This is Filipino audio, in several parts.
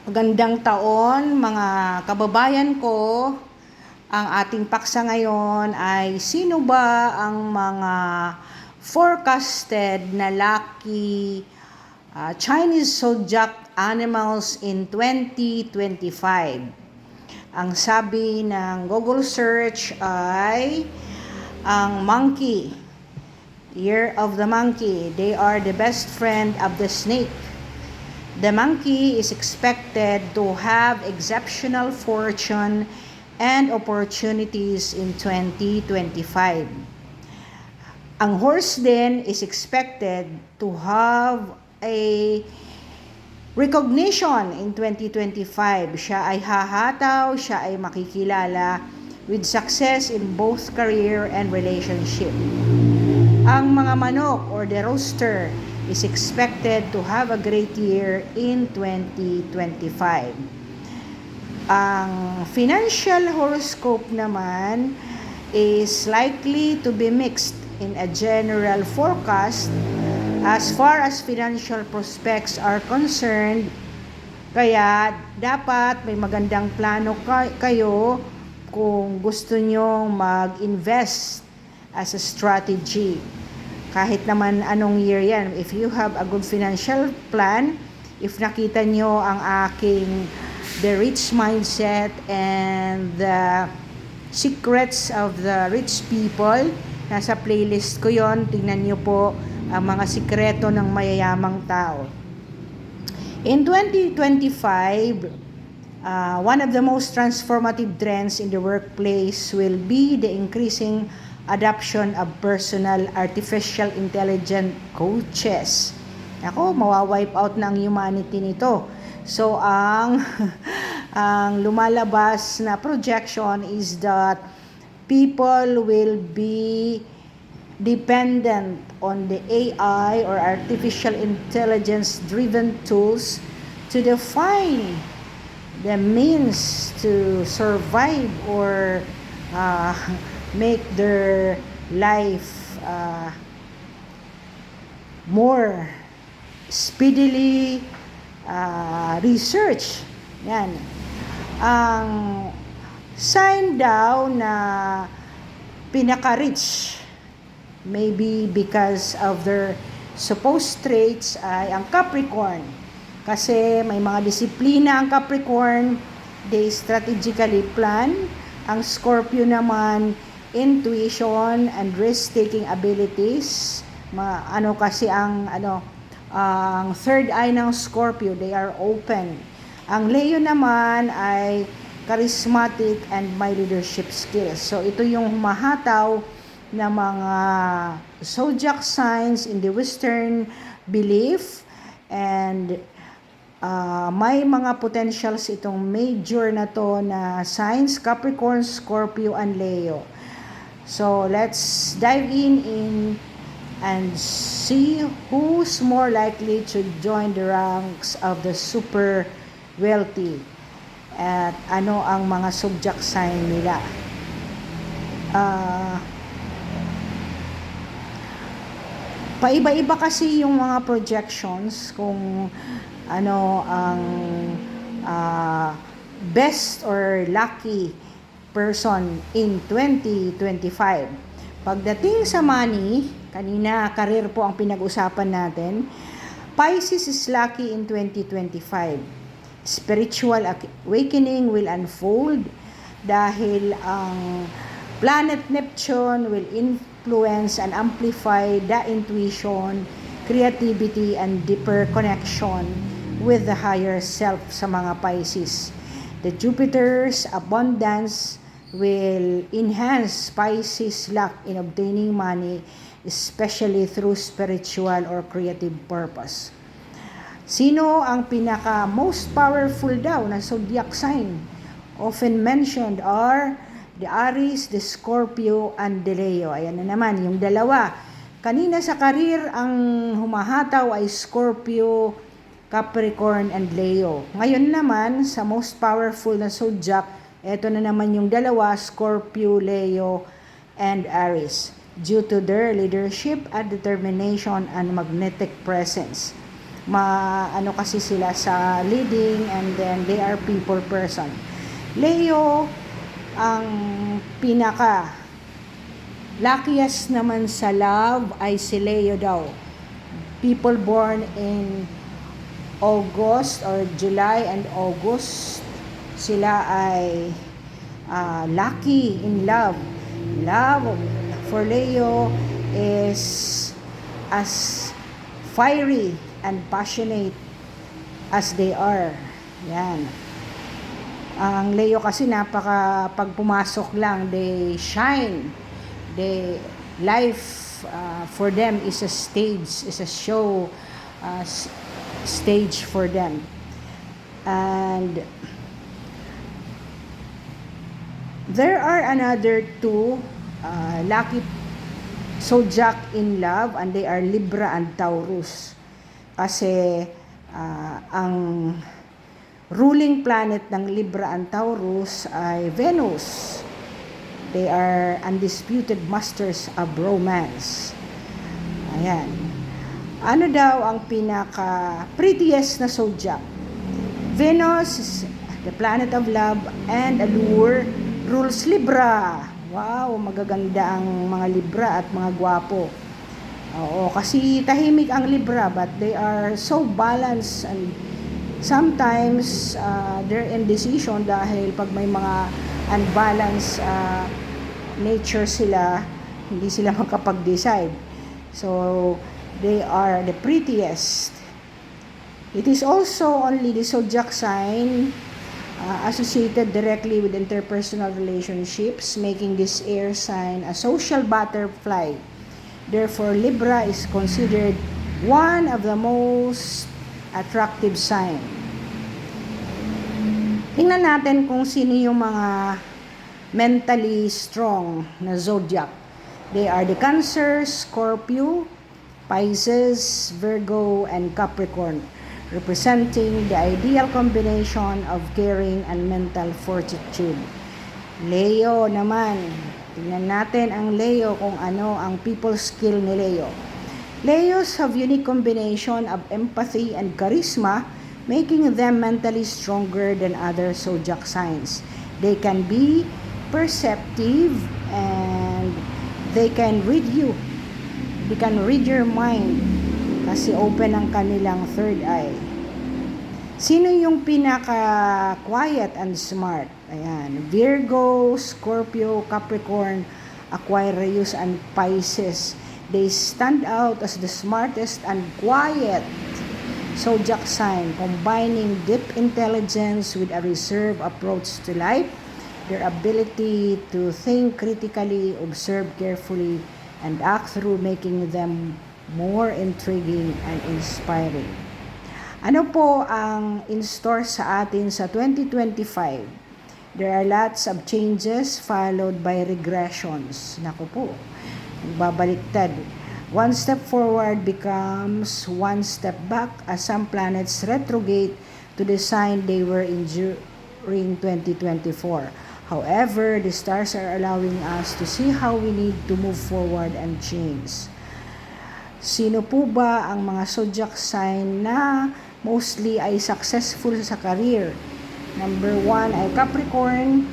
Magandang taon mga kababayan ko. Ang ating paksa ngayon ay sino ba ang mga forecasted na lucky Chinese zodiac animals in 2025. Ang sabi ng Google search ay ang monkey, year of the monkey. They are the best friend of the snake. The monkey is expected to have exceptional fortune and opportunities in 2025. Ang horse din is expected to have a recognition in 2025. Siya ay hahataw, siya ay makikilala with success in both career and relationship. Ang mga manok or the rooster is expected to have a great year in 2025. Ang financial horoscope naman is likely to be mixed in a general forecast as far as financial prospects are concerned. Kaya dapat may magandang plano kayo kung gusto nyong mag-invest as a strategy. Kahit naman anong year yan, if you have a good financial plan, if nakita nyo ang aking The Rich Mindset and the Secrets of the Rich People, nasa playlist ko yon. Tingnan nyo po ang mga sikreto ng mayayamang tao. In 2025, one of the most transformative trends in the workplace will be the increasing adoption of personal artificial intelligence coaches. Ako, mawawipe out na ang humanity nito. So, ang lumalabas na projection is that people will be dependent on the AI or artificial intelligence driven tools to define the means to survive or make their life more speedily research. Yan. Ang sign daw na pinaka-rich, maybe because of their supposed traits, ay ang Capricorn. Kasi may mga disiplina ang Capricorn, they strategically plan. Ang Scorpio naman, intuition and risk-taking abilities. Kasi ang third eye ng Scorpio, they are open. Ang Leo naman ay charismatic and may leadership skills. So ito yung humahataw na mga zodiac signs in the Western belief, and may mga potentials itong major na to na signs: Capricorn, Scorpio, and Leo. So let's dive in and see who's more likely to join the ranks of the super wealthy at ano ang mga zodiac sign nila. Paiba-iba kasi yung mga projections kung ano ang best or lucky person in 2025. Pagdating sa money, kanina career po ang pinag-usapan natin, Pisces is lucky in 2025. Spiritual awakening will unfold dahil ang planet Neptune will influence and amplify the intuition, creativity, and deeper connection with the higher self sa mga Pisces. The Jupiter's abundance will enhance Pisces' luck in obtaining money, especially through spiritual or creative purpose. Sino ang pinaka most powerful daw na zodiac sign? Often mentioned are the Aries, the Scorpio, and the Leo. Ayan na naman, yung dalawa. Kanina sa career, ang humahataw ay Scorpio, Capricorn, and Leo. Ngayon naman, sa most powerful na zodiac, eto na naman yung dalawa, Scorpio, Leo, and Aries, due to their leadership and determination and magnetic presence. ano kasi sila sa leading, and then they are people person. Leo, ang pinaka luckiest naman sa love ay si Leo daw. People born in August or July and August, sila ay lucky in love. Love for Leo is as fiery and passionate as they are. Yan. Ang Leo kasi pag pumasok lang, they shine. Life for them is a stage, is a show, stage for them. And there are another two lucky zodiac in love, and they are Libra and Taurus. Kasi ang ruling planet ng Libra and Taurus ay Venus. They are undisputed masters of romance. Ayan. Ano daw ang pinaka prettiest na zodiac? Venus, the planet of love and allure, rules Libra. Wow, magaganda ang mga Libra at mga gwapo. Oo, kasi tahimik ang Libra, but they are so balanced, and sometimes they're indecision dahil pag may mga unbalanced nature sila, hindi sila makapag-decide. So, they are the prettiest. It is also only the zodiac sign associated directly with interpersonal relationships, making this air sign a social butterfly. Therefore, Libra is considered one of the most attractive sign. Tingnan natin kung sino yung mga mentally strong na zodiac. They are the Cancer, Scorpio, Pisces, Virgo, and Capricorn, representing the ideal combination of caring and mental fortitude. Leo naman, tingnan natin ang Leo kung ano ang people skill ni Leo. Leos have unique combination of empathy and charisma, making them mentally stronger than other zodiac signs. They can be perceptive and they can read you. They can read your mind kasi open ang kanilang third eye. Sino yung pinaka-quiet and smart? Ayan, Virgo, Scorpio, Capricorn, Aquarius, and Pisces. They stand out as the smartest and quiet zodiac sign, combining deep intelligence with a reserved approach to life. Their ability to think critically, observe carefully, and act through making them more intriguing and inspiring. Ano po ang in-store sa atin sa 2025? There are lots of changes followed by regressions. Naku po, nagbabaliktad. One step forward becomes one step back as some planets retrograde to the sign they were in during 2024. However, the stars are allowing us to see how we need to move forward and change. Sino po ba ang mga zodiac sign na mostly ay successful sa career? Number 1 ay Capricorn,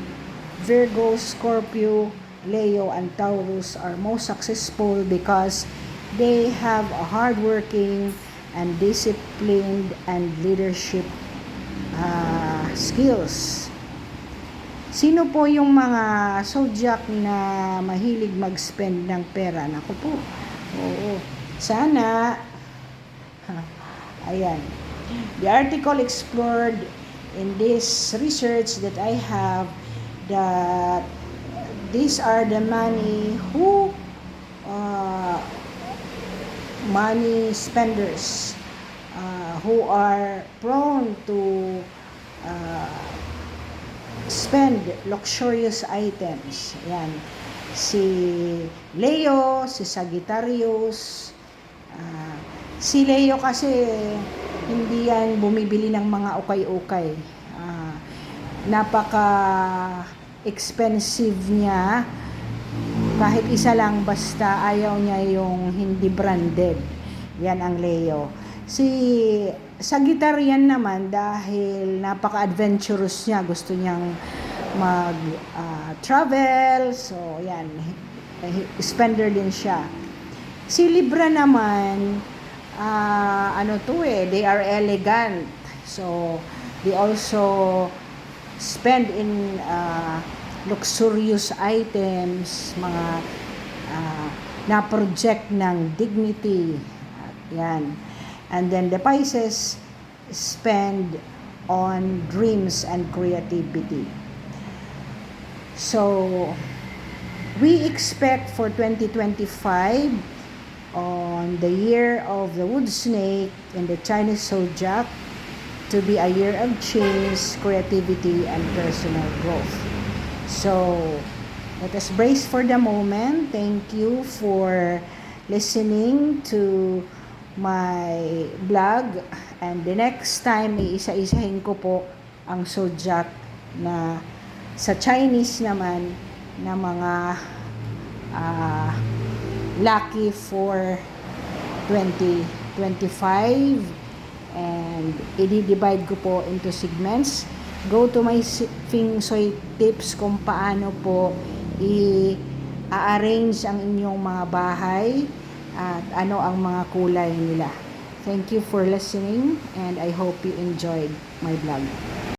Virgo, Scorpio, Leo, and Taurus are most successful because they have a hardworking and disciplined and leadership skills. Sino po yung mga zodiac na mahilig mag-spend ng pera? Naku po. Oo. Sana. Ayan. The article explored in this research that I have that these are the money spenders who are prone to spend luxurious items. Yan. Si Leo, si Sagittarius. Si Leo kasi hindi yan bumibili ng mga ukay-ukay. Napaka expensive niya. Kahit isa lang, basta ayaw niya yung hindi branded. Yan ang Leo. Si Sagittarian naman, dahil napaka-adventurous niya, gusto niyang mag-travel, so yan, spender din siya. Si Libra naman, they are elegant, so they also spend in luxurious items, mga na-project ng dignity. Yan. And then the Pisces spend on dreams and creativity. So, we expect for 2025, on the year of the wood snake in the Chinese zodiac, to be a year of change, creativity, and personal growth. So, let us brace for the moment. Thank you for listening to my blog, and the next time iisa-isahin ko po ang zodiac na sa Chinese naman na mga lucky for 2025, and i-divide ko po into segments. Go to my Feng Shui tips kung paano po i-arrange ang inyong mga bahay at ano ang mga kulay nila. Thank you for listening, and I hope you enjoyed my blog.